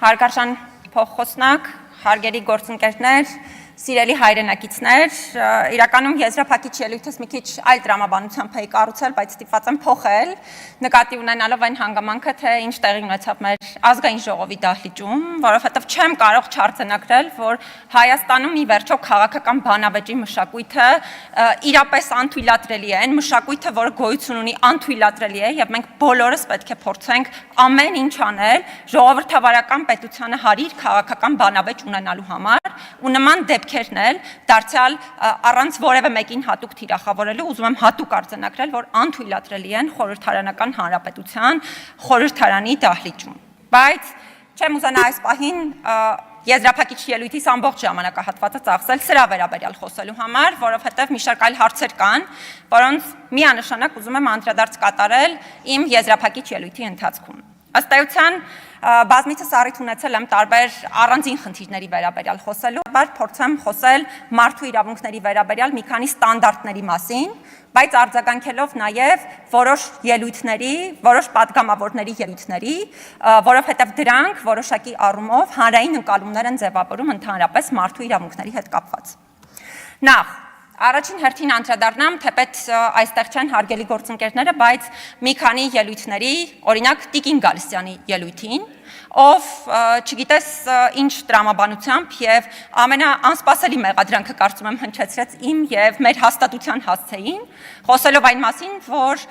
Հարգարժան փոխխոսնակ, հարգելի գործընկերներ, սիրելի հայրենակիցներ, իրականում եզրափակիչ ելույթս մի քիչ այլ տրամաբանությամբ էի կառուցել, բայց ստիպված եմ փոխել, նկատի ունենալով այն հանգամանքը, թե ինչ տեղի ունեցավ մեր ազգային ժողովի դահլիճում, որովհետև չեմ կարող չարձանագրել, որ Հայաստանում ի վերջո քաղաքական բանավեճի մշակույթը իրապես անթույլատրելի է, այն մշակույթը, որը գոյություն ունի, անթույլատրելի է, եւ մենք բոլորս պետք է փորձենք ամեն ինչ անել ժողովրդավարական պետությանը հարիր քաղաքական բանավեճ ունենալու համար, ու նման դեպքերն էլ դարձյալ առանց որևէ մեկին հատուկ թիրախավորելու, ուզում եմ հատուկ արձանագրել, որ անթույլատրելի են խորհրդարանական հանրապետության խորհրդարանի դահլիճում։ Բայց չեմ ուզենա այս պահին եզրափակիչ ելույթիս ամբողջ ժամանակահատվածը ծախսել սրա վերաբերյալ խոսելու համար, որովհետև մի շարք այլ հարցեր կան, որոնց միանշանակ ուզում եմ անդրադարձ կատարել իմ եզրափակիչ ելույթի ընթացքում։ Ըստ էության բազմիցս առիթ ունեցել եմ տարբեր առանձին խնդիրների վերաբերյալ խոսելու, բայց փորձեմ խոսել մարդու իրավունքների վերաբերյալ մի քանի ստանդարտների մասին, բայց արձագանքելով նաև որոշ ելույթների, որոշ պատգամավորների ելույթների, որովհետև դրանք որոշակի առումով հանրային ընկալումներ են ձևավորում ընդհանրապես մարդու իրավունքների հետ կապված։ Նախ Առաջին հերթին անդրադառնամ, թեպետ այստեղ չեն հարգելի գործընկերները, բայց մի քանի ելույթների, օրինակ Տիկին Գալստյանի ելույթին, ով չգիտես ինչ տրամաբանությամբ եւ ամենաանսպասելի մեղադրանքը կարծում եմ հնչեցրեց իմ եւ մեր հաստատության հասցեին, խոսելով այն մասին, որ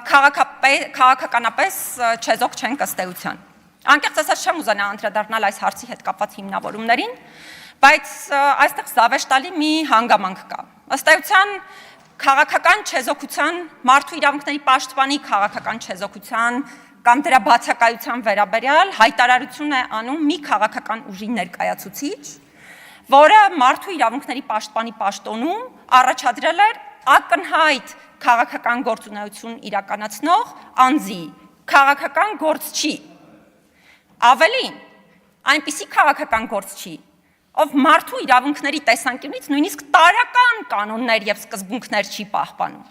քաղաքականապես չեզոք չենք ըստ էության։ Անկեղծ ասած չեմ ուզենա անդրադառնալ այս հարցի հետ կապված հիմնավորումներին, բայց այստեղ զավեշտալի մի հանգամանք կա։ Ըստ էության քաղաքական չեզոքության, մարդու իրավունքների պաշտպանի քաղաքական չեզոքության կամ դրա բացակայության վերաբերյալ հայտարարություն է անում մի քաղաքական ուժի ներկայացուցիչ, որը մարդու իրավունքների պաշտպանի պաշտոնում առաջադրել էր ակնհայտ քաղաքական գործունեություն իրականացնող անձի, քաղաքական գործչի, ավելին, այնպիսի քաղաքական գործչի, ով մարդու իրավունքների տեսանկյունից նույնիսկ տարրական կանոններ եւ սկզբունքներ չի պահպանում։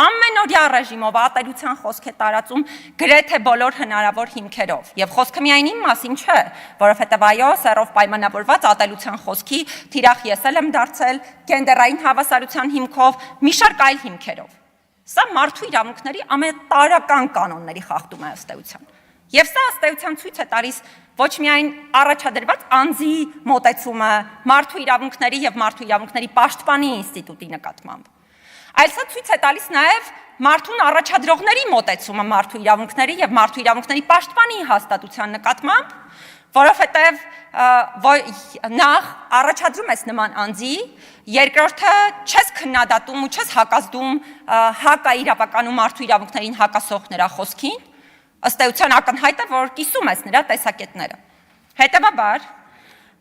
Ամենօրյա ռեժիմով ատելության խոսք է տարածում գրեթե բոլոր հնարավոր հիմքերով։ Եվ խոսքը միայն իմ մասին չէ, որովհետև այո, սեռով պայմանավորված ատելության խոսքի թիրախ ես եմ դարձել գենդերային հավասարության հիմքով, մի շարք այլ հիմքերով։ Սա մարդու իրավունքների ամենատարրական կանոնների խախտում է ըստ էության։ Եվ սա ըստ էության ցույց է տալիս ոչ միայն առաջադրված անձի մոտեցումը մարդու իրավունքների եւ մարդու իրավունքների պաշտպանի ինստիտուտի նկատմամբ, այլ սա ցույց է տալիս նաեւ մարդուն առաջադրողների մոտեցումը մարդու իրավունքների եւ մարդու իրավունքների պաշտպանի հաստատության նկատմամբ, որովհետեւ նախ առաջադրում ես նման անձի, երկրորդը չես քննադատում ու չես հակազդում հակաիրավական ու մարդու իրավունքներին հակասող նրա խոսքին, ըստ էության ակնհայտ է, որ կիսում ես նրա տեսակետները։ Հետևաբար,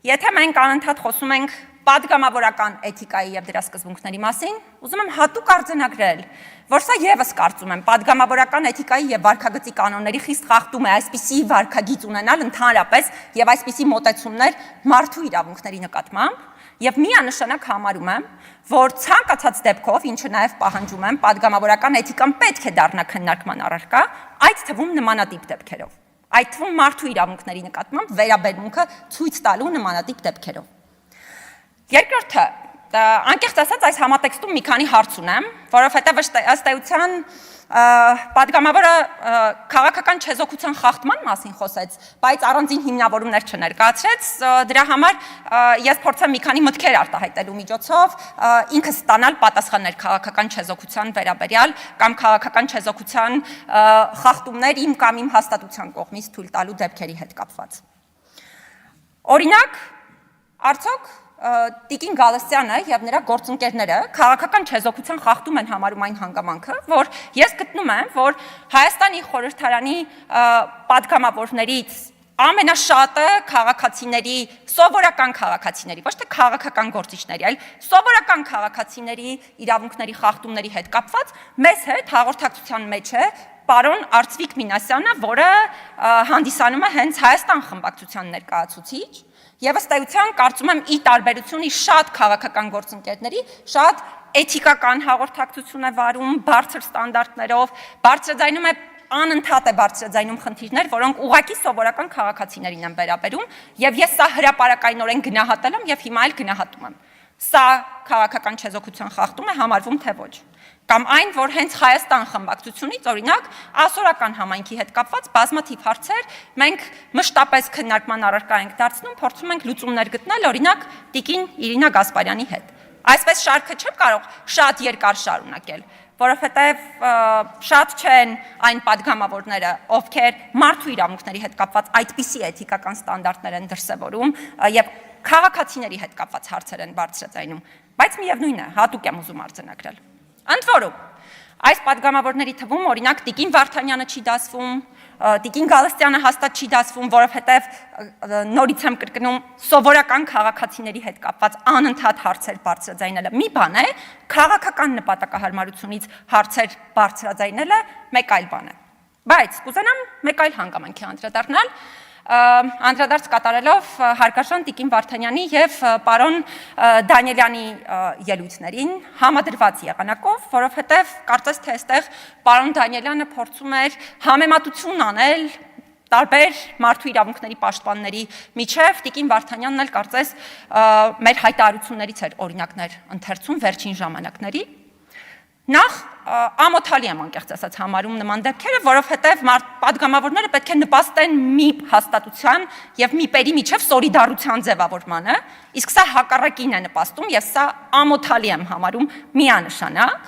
եթե մենք անընդհատ խոսում ենք պատգամավորական էթիկայի եւ դրա սկզբունքների մասին, ուզում եմ հատուկ արձանագրել, որ սա եւս կարծում եմ պատգամավորական էթիկայի եւ վարքագծի կանոնների խիստ խախտում է այսպիսի վարքագիծ ունենալ ընդհանրապես եւ այսպիսի մոտեցումներ մարդու իրավունքների նկատմամբ, եւ միանշանակ համարում եմ, որ ցանկացած դեպքով, ինչը նաեւ պահանջում եմ, պատգամավորական էթիկան պետք է դառնա քննարկման առարկա, այդ թվում նմանատիպ դեպքերով, այդ թվում մարդու իրավունքների նկատմամբ վերաբերմունքը ցույց տալու նմանատիպ դեպքերով։ Երկրորդը, անկեղծ ասած այս համատեքստում մի քանի հարց ունեմ, որովհետև ըստ էության պատգամավորը քաղաքական չեզոքության խախտման մասին խոսեց, բայց առանձին հիմնավորումներ չներկայացրեց, դրա համար ես փորձեմ մի քանի մտքեր արտահայտելու միջոցով ինքս ստանալ պատասխաններ քաղաքական չեզոքության վերաբերյալ կամ քաղաքական չեզոքության խախտումներ իմ կամ իմ հաստատության կողմից թույլ տալու դեպքերի հետ կապված։ Օրինակ, արդյոք Տիկին Գալստյանը եւ նրա գործընկերները քաղաքական չեզոքության խախտում են համարում այն հանգամանքը, որ ես գտնում եմ, որ Հայաստանի խորհրդարանի պատգամավորներից ամենաշատը քաղաքացիների, սովորական քաղաքացիների, ոչ թե քաղաքական գործիչների, այլ սովորական քաղաքացիների իրավունքների խախտումների հետ կապված մեզ հետ հաղորդակցության մեջ է պարոն Արծվիկ Մինասյանը, որը հանդիսանում է հենց Հայաստան խմբակցության ներկայացուցիչ, եւ ըստ էության կարծում եմ ի տարբերությունի շատ քաղաքական գործընկերների, շատ էթիկական հաղորդակցություն է վարում, բարձր ստանդարտներով, բարձրաձայնում է անընդհատ է բարձրաձայնում խնդիրներ, որոնք ուղղակի սովորական քաղաքացիներին են վերաբերում, եւ ես սա հրապարակայնորեն գնահատել եմ եւ հիմա էլ գնահատում եմ։ Սա քաղաքական չեզոքության խախտում է, համարվում թե ոչ։ Կամ այն, որ հենց Հայաստան խմբակցությունից, օրինակ, ասորական համայնքի հետ կապված բազմաթիվ հարցեր մենք մշտապես քննարկման առարկա ենք դարձնում, փորձում ենք լուծումներ գտնել, օրինակ, տիկին Իրինա Գասպարյանի հետ։ Այսպես շարքը չեմ կարող շատ երկար շարունակել, որովհետև շատ չեն այն падգամավորները, ովքեր մարդու իրավունքների հետ կապված այդպիսի էթիկական ստանդարտներ են դրսևորում եւ քաղաքացիների հետ կապված հարցեր են բարձրաձայնում, բայց միևնույն է, հատուկ եմ ուզում արձանագրել։ Ընդ որում, այս падգամավորների թվում օրինակ Տիկին Վարդանյանը չի դասվում, Տիկին Գալստյանը հաստատ չի դասվում, որովհետև նորից եմ կրկնում սովորական քաղաքացիների հետ կապված անընդհատ հարցեր բարձրաձայնելը մի բան է, քաղաքական նպատակահարմարությունից հարցեր բարձրաձայնելը մեկ այլ բան է։ Բայց կուզենամ մեկ այլ հանգամանքի անդրադառնալ, անդրադարձ կատարելով հարգարժան Տիկին Վարդանյանի եւ պարոն Դանիելյանի ելույթներին համադրված եղանակով, որովհետեւ կարծես թե այստեղ պարոն Դանիելյանը փորձում էր համեմատություն անել տարբեր մարդու իրավունքների պաշտպանների միջև, Տիկին Վարդանյանն էլ կարծես մեր հայտարարություններից էր օրինակներ ընթերցում վերջին ժամանակների։ Նախ ամոթալի եմ անկեղծ ասած համարում նման դեպքերը, որովհետև падգամավորները պետք է նպաստեն մի հաստատության եւ մի պերի միջև սոլիդարության ձևավորմանը, իսկ սա հակառակին է նպաստում եւ սա ամոթալի եմ համարում միանշանակ,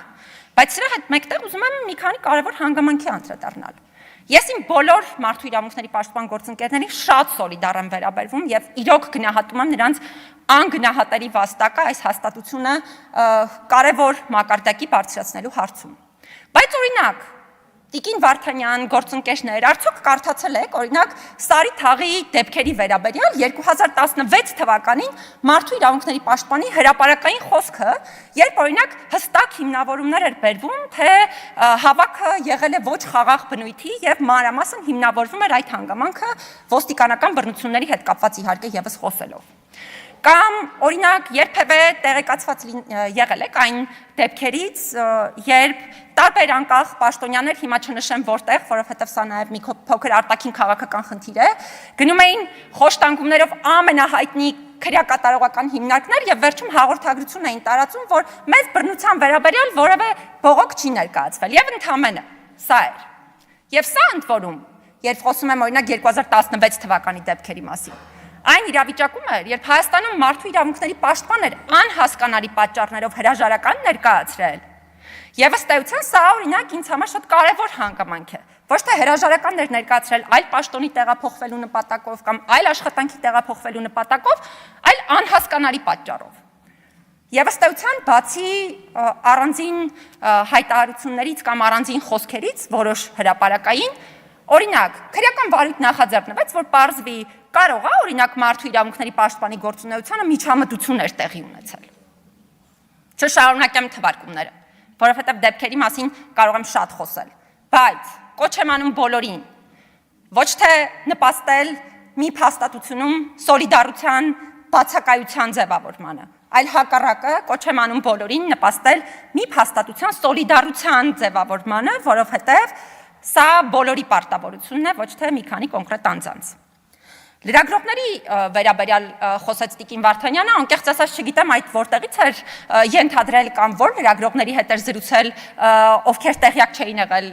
բայց սրա հետ մեկտեղ ուզում եմ մի քանի կարևոր հանգամանքի անդրադառնալ։ Ես իմ բոլոր մարդու իրավունքների պաշտպան գործընկերներին շատ սոլիդար եմ վերաբերվում եւ իրոք գնահատում եմ նրանց անգնահատելի վաստակը այս հաստատությունը կարևոր մակարդակի բարձրացնելու հարցում։ Բայց օրինակ Տիկին Վարդանյան, գործընկերներ, արդյոք կարդացել եք, օրինակ, Սարի Թաղի դեպքերի վերաբերյալ 2016 թվականին մարդու իրավունքների պաշտպանի հրապարակային խոսքը, երբ օրինակ հստակ հիմնավորումներ էր բերվում, թե հավաքը եղել է ոչ խաղաղ բնույթի եւ մանրամասն հիմնավորվում էր այդ հանգամանքը ոստիկանական բռնությունների հետ կապված իհարկե եւս խոսելով։ Կամ օրինակ երբևէ տեղեկացված եղել եք այն դեպքերից, երբ տարբեր անկախ պաշտոնյաներ, հիմա չնշեմ որտեղ, որովհետև սա նաև մի փոքր արտաքին քաղաքական խնդիր է, գնում էին խոշտանգումներով ամենահայտնի քրեակատարողական հիմնարկներ եւ վերջում հաղորդագրություն էին տարածում, որ մեծ բռնության վերաբերյալ որևէ բողոք չի ներկայացվել եւ ընդհանրապես սա էր։ Եվ սա ընդ որում, երբ խոսում եմ օրինակ 2016 թվականի դեպքերի մասին, այն իրավիճակում էր, երբ Հայաստանում մարդու իրավունքների պաշտպաներ անհասկանալի պատճառներով հրաժարական ներկայացրել։ Եվ ըստ էության սա օրինակ ինձ համար շատ կարևոր հանգամանք է։ Ոչ թե հրաժարականներ ներկայացրել այլ պաշտոնի տեղափոխվելու նպատակով կամ այլ աշխատանքի տեղափոխվելու նպատակով, այլ անհասկանալի պատճառով։ Եվ ըստ էության բացի առանձին հայտարարություններից կամ առանձին խոսքերից որոշ հրապարակային, օրինակ, քրեական վարույթ նախաձեռնվեց, որ պարզվի կարող է օրինակ մարդու իրավունքների պաշտպանի գործունեությանը միջամտություններ տեղի ունեցել։ Չշարունակեմ թվարկումները, որովհետև դեպքերի մասին կարող եմ շատ խոսել, բայց կոչ եմ անում բոլորին ոչ թե նպաստել մի հաստատությունում սոլիդարության բացակայության ձևավորմանը, այլ հակառակը կոչ եմ անում բոլորին նպաստել մի հաստատության սոլիդարության ձևավորմանը, որովհետև սա բոլորի պարտավորությունն է, ոչ թե մի քանի կոնկրետ անձանց։ Լրագրողների վերաբերյալ խոսեց Տիկին Վարդանյանը, անկեղծ ասած չգիտեմ այդ որտեղից էր ենթադրել կամ որ լրագրողների հետ էր զրուցել, ովքեր տեղյակ չէին եղել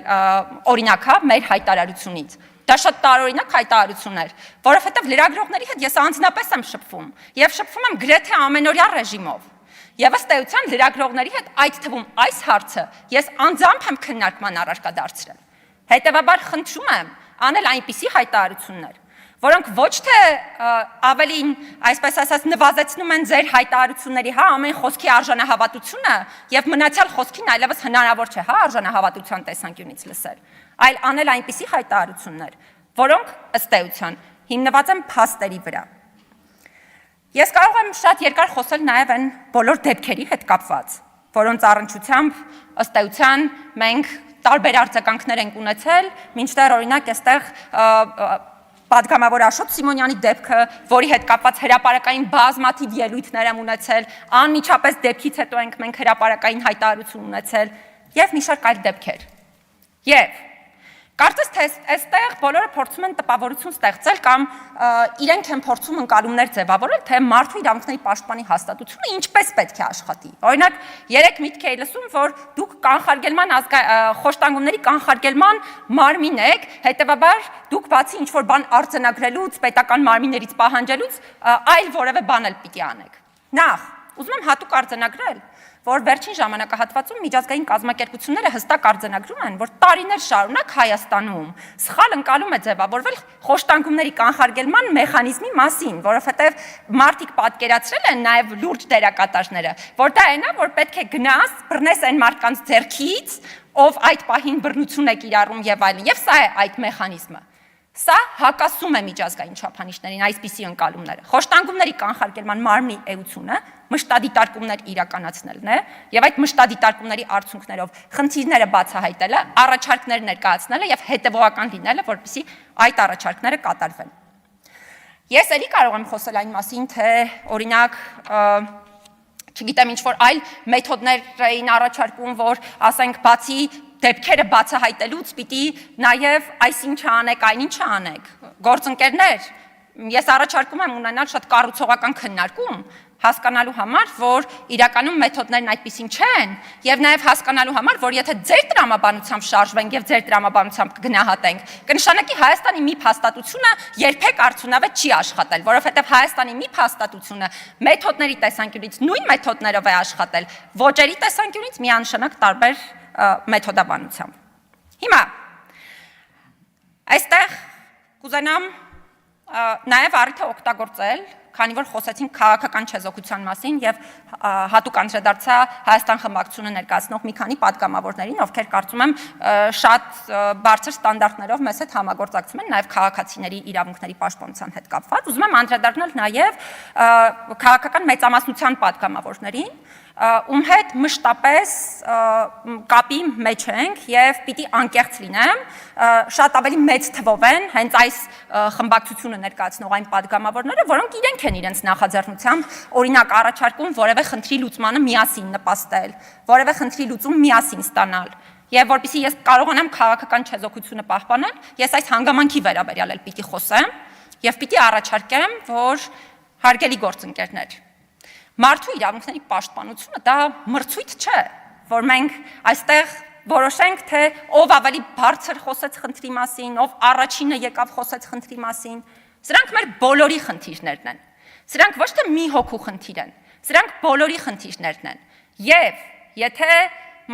օրինակ հա մեր հայտարարությունից։ Դա շատ տարօրինակ հայտարարություն էր, որովհետև լրագրողների հետ ես անձնապես եմ շփվում եւ շփվում եմ գրեթե ամենօրյա ռեժիմով։ Եվ ըստ էության լրագրողների հետ այդ թվում այս հարցը ես անձամբ եմ քննարկման առարկա դարձրել։ Հետևաբար խնդրում եմ անել այնպիսի հայտարարություններ, որոնք ոչ թե ավելին, այսպես ասած, նվազեցնում են ձեր հայտարարությունների, հա, ամեն խոսքի արժանահավատությունը եւ մնացյալ խոսքին այլևս հնարավոր չէ, հա, արժանահավատության տեսանկյունից լսել, այլ անել այնպիսի հայտարարություններ, որոնք ըստ էության հիմնված են փաստերի վրա։ Ես կարող եմ շատ երկար խոսել նաեւ այն բոլոր դեպքերի հետ կապված, որոնց առնչությամբ ըստ էության մենք տարբեր արձագանքներ ենք ունեցել, մինչդեռ օրինակ այստեղ Պատգամավոր Աշոտ Սիմոնյանի դեպքը, որի հետ կապված հրապարակային բազմաթիվ ելույթներ եմ ունեցել, անմիջապես դեպքից հետո ենք մենք հրապարակային հայտարարություն ունեցել եւ մի շարք այլ դեպքեր։ Եվ Կարծես թե այստեղ բոլորը փորձում են տպավորություն ստեղծել կամ իրենք են փորձում ընկալումներ ձևավորել, թե մարդու իրավունքների պաշտպանի հաստատությունը ինչպես պետք է աշխատի։ Օրինակ, երեք միտք էի լսում, որ դուք կանխարգելման խոշտանգումների կանխարգելման մարմին եք, հետևաբար դուք բացի ինչ-որ բան արձանագրելուց, պետական մարմիններից պահանջելուց, այլ որևէ բան էլ պիտի անեք։ Նախ, ուզում եմ հատուկ արձանագրել, որ վերջին ժամանակահատվածում միջազգային կազմակերպությունները հստակ արձանագրում են, որ տարիներ շարունակ Հայաստանում սխալ ընկալում է ձևավորվել խոշտանգումների կանխարգելման մեխանիզմի մասին, որովհետև մարդիկ պատկերացրել են նաև լուրջ դերակատարները, որ դա այնա, որ պետք է գնաս, բռնես այն մարդկանց ձեռքից, ով այդ պահին բռնություն է կիրառում եւ այլն, եւ սա է այդ մեխանիզմը։ Սա հակասում է միջազգային չափանիշներին, այսպիսի ընկալումները։ Խոշտանգումների կանխարգելման մարմնի էությունը մշտադիտարկումներ իրականացնելն է եւ այդ մշտադիտարկումների արդյունքներով խնդիրները բացահայտելը, առաջարկներ ներկայացնելը եւ հետեւողական լինելը, որպեսզի այդ առաջարկները կատարվեն։ Ես էլի կարող եմ խոսել այն մասին, թե օրինակ չգիտեմ ինչ որ այլ մեթոդներ էին առաջարկում, որ ասենք բացի դեպքերը բացահայտելուց պիտի նաև այսինչ անեք, այնինչ անեք։ Գործընկերներ, ես առաջարկում եմ ունենալ շատ կառուցողական քննարկում, հասկանալու համար, որ իրականում մեթոդներն այդպիսին չեն, եւ նաև հասկանալու համար, որ եթե ձեր տրամաբանությամբ շարժվենք եւ ձեր տրամաբանությամբ կգնահատենք, կնշանակի Հայաստանի MIP հաստատությունը երբեք արդյունավետ չի աշխատել, որովհետեւ Հայաստանի MIP հաստատությունը մեթոդների տեսանկյունից նույն մեթոդներով է աշխատել, ոճերի տեսանկյունից միանշանակ տարբեր մեթոդաբանությամբ։ Հիմա այստեղ կուզենամ նաև առիթը օգտագործել, քանի որ խոսեցինք քաղաքական չեզոքության մասին եւ հատուկ անդրադարձա Հայաստան խմբակցությունը ներկայացնող մի քանի պատգամավորներին, ովքեր կարծում եմ շատ բարձր ստանդարտներով մեզ հետ համագործակցում են նաև քաղաքացիների իրավունքների պաշտպանության հետ կապված։ Ուզում եմ անդրադառնալ նաև քաղաքական մեծամասնության պատգամավորներին, ում հետ մշտապես կապի մեջ ենք եւ պիտի անկեղծ լինեմ, շատ ավելի մեծ թվով են հենց այս խմբակցությունը ներկայացնող այն պատգամավորները, որոնք իրենք են իրենց նախաձեռնությամբ օրինակ առաջարկում որևէ խնդրի լուծմանը միասին նպաստել, որևէ խնդրի լուծում միասին ստանալ։ Եվ որպեսզի ես կարողանամ քաղաքական չեզոքությունը պահպանել, ես այս հանգամանքի վերաբերյալ էլ պիտի խոսեմ եւ պիտի առաջարկեմ, որ հարգելի գործընկերներ, մարդու իրավունքների պաշտպանությունը դա մրցույթ չէ, որ մենք այստեղ որոշենք, թե ով ավելի բարձր խոսեց խնդրի մասին, ով առաջինը եկավ խոսեց խնդրի մասին, սրանք մեր բոլորի խնդիրներն են։ Սրանք ոչ թե մի հոգու խնդիր են, սրանք բոլորի խնդիրներն են։ Եվ եթե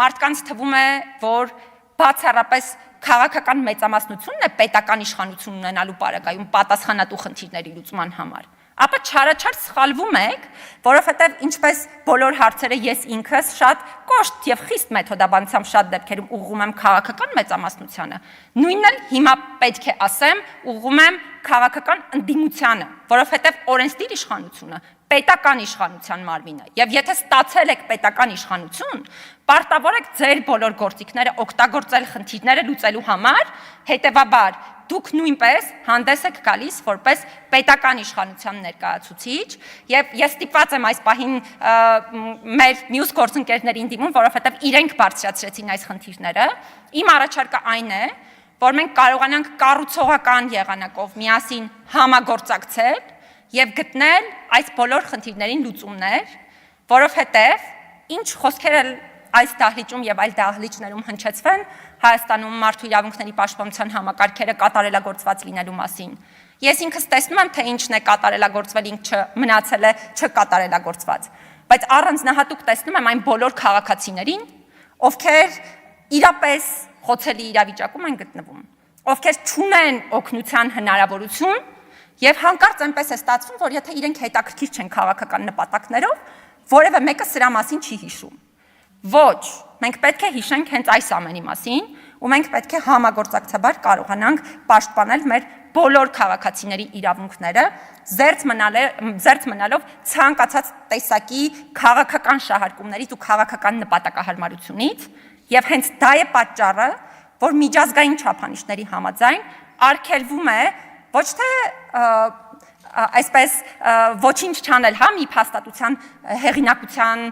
մարդկանց թվում է, որ բացառապես քաղաքական մեծամասնությունն է պետական իշխանություն ունենալու պարագայում պատասխանատու խնդիրների լուծման համար, ապա չարաչար սխալվում եք, որովհետև ինչպես բոլոր հարցերը ես ինքս շատ կոշտ եւ խիստ մեթոդաբանությամբ շատ դեպքերում ուղղում եմ քաղաքական մեծամասնությանը, նույնն էլ հիմա պետք է ասեմ, ուղղում եմ քաղաքական ընդդիմությանը, որովհետև օրենսդիր իշխանությունը պետական իշխանության մարմին է, եւ եթե ստացել եք պետական իշխանություն, պարտավոր եք ձեր բոլոր գործիքները օգտագործել խնդիրները լուծելու համար, հետեւաբար դուք նույնպես հանդես եք գալիս որպես պետական իշխանության ներկայացուցիչ եւ ես ստիպված եմ այս պահին մեր մյուս գործընկերներին դիմում, որովհետեւ իրենք բարձրացրեցին այս խնդիրները, իմ առաջարկը այն է, որ մենք կարողանանք կառուցողական եղանակով միասին համագործակցել եւ գտնել այս բոլոր խնդիրներին լուծումներ, որովհետեւ ինչ խոսքեր այս դահլիճում եւ այլ դահլիճներում հնչեցվեն Հայաստանում մարդու իրավունքների պաշտպանության համակարգերը կատարելագործված լինելու մասին։ Ես ինքս տեսնում եմ, թե ինչն է կատարելագործվել, ինչ մնացել է չկատարելագործված, բայց առանձնահատուկ տեսնում եմ այն բոլոր քաղաքացիներին, ովքեր իրապես խոցելի իրավիճակում են գտնվում, ովքեր չունեն օգնության հնարավորություն եւ հանկարծ այնպես է ստացվում, որ եթե իրենք հետաքրքիր չեն քաղաքական նպատակներով, որևէ մեկը սրա մասին չի հիշում։ Ոչ, մենք պետք է հիշենք հենց այս ամենի մասին, ու մենք պետք է համագործակցաբար կարողանանք պաշտպանել մեր բոլոր քաղաքացիների իրավունքները, զերծ մնալով ցանկացած տեսակի քաղաքական շահարկումներից ու քաղաքական նպատակահարմարությունից, եւ հենց դա է պատճառը, որ միջազգային չափանիշների համաձայն արգելվում է ոչ թե այսպես ոչինչ չանել, հա, մի փաստատության հեղինակության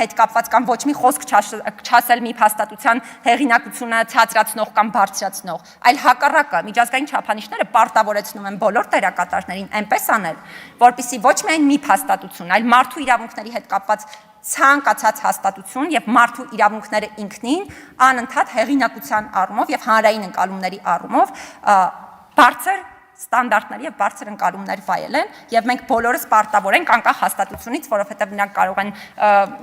հետ կապված կամ ոչ մի խոսք չասել մի փաստատության հեղինակությունը ցածրացնող կամ բարձրացնող, այլ հակառակը միջազգային չափանիշները պարտավորեցնում են բոլոր դերակատարներին այնպես անել, որպեսզի ոչ միայն մի փաստատություն, այլ մարդու իրավունքների հետ կապված ցանկացած հաստատություն եւ մարդու իրավունքները ինքնին անընդհատ հեղինակության առումով եւ հանրային ընկալումների առումով բարձր ստանդարտների եւ բարձր ընկալումներ վայելեն եւ մենք բոլորս պարտավոր ենք անկախ հաստատությունից, որովհետեւ նրանք կարող են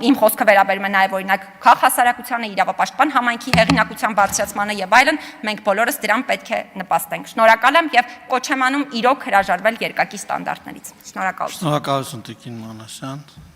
իմ խոսքը վերաբերում է նաեւ օրինակ քաղաքասարակությանը, իրավապաշտպան համայնքի հեղինակության բարձրացմանը եւ այլն, մենք բոլորս դրան պետք է նպաստենք։ Շնորհակալ եմ եւ կոչ եմ անում իրոք հրաժարվել երկակի ստանդարտներից։ Շնորհակալություն։ Շնորհակալություն Տիկին Մանասյան։